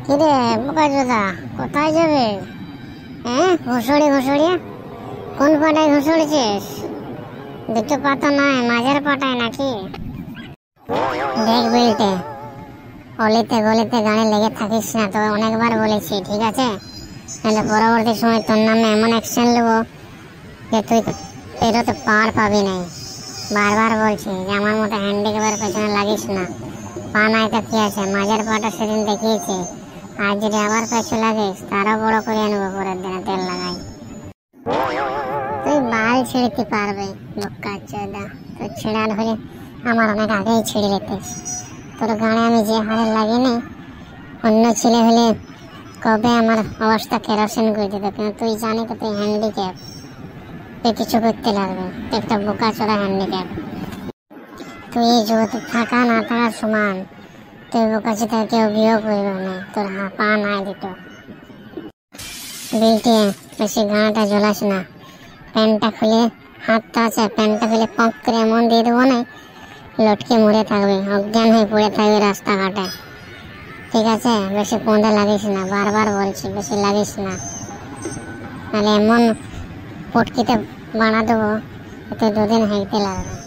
কিরে বোকাচোদা, কোথায় যাবে? হ্যাঁ, ঘুষড়ি ঘুষড়ি কোন পাটায় ঘুষড়েছিস? দুটো পাতা নয়, মাঝের পাটায় নাকি? দেখ বেল্টে, অলিতে গলিতে গাড়ি লেগে থাকিস না, তো অনেকবার বলেছি, ঠিক আছে? তাহলে পরবর্তী সময় তোর নামে এমন অ্যাকশন নেবো যে তুই বেরোতে পার পাবি নাই। বারবার বলছি যে আমার মতো হ্যান্ডিক্যাপের পেছনে লাগিস না। পা নাই তো কি আছে, মাঝের পাটা সেদিন দেখিয়েছি, আর যদি আবার পেছনে লাগিস তারও বড় করে আনবো পরের দিনে তেল লাগাই। তুই বাল ছিঁড়তে পারবে বোকাচোদা, তোর ছেঁড়ার হলে আমার অনেক আগেই ছিঁড়ে যেতিস। তোর গানে আমি যে হারে লাগিনি, অন্য ছেলে হলে কবে আমার অবস্থা কেরোসিন করে দিত, কিন্তু তুই জানি তো তুই হ্যান্ডিক্যাপ, তুই কিছু করতে লাগবে, তুই একটা বোকাচোদা হ্যান্ডিক্যাপ। তুই এই জগতে থাকা না থাকার সমান, তুই বোকাচোদা কেউ বিয়েও করবে না, তোর পা নাই দিত। বিলটি বেশি গাঁটা জ্বলাস না, প্যান্টটা খুলে, হাতটা আছে প্যান্টটা খুলে পক করে এমন দিয়ে দেবো না, লটকে মরে থাকবে, অজ্ঞান হয়ে পড়ে থাকবে রাস্তাঘাটে, ঠিক আছে? বেশি পোঁদে লাগিস না, বারবার বলছি বেশি লাগিস না, নাহলে এমন পটকিতে বানা দেবো তুই দুদিন হাইতে লাগবে।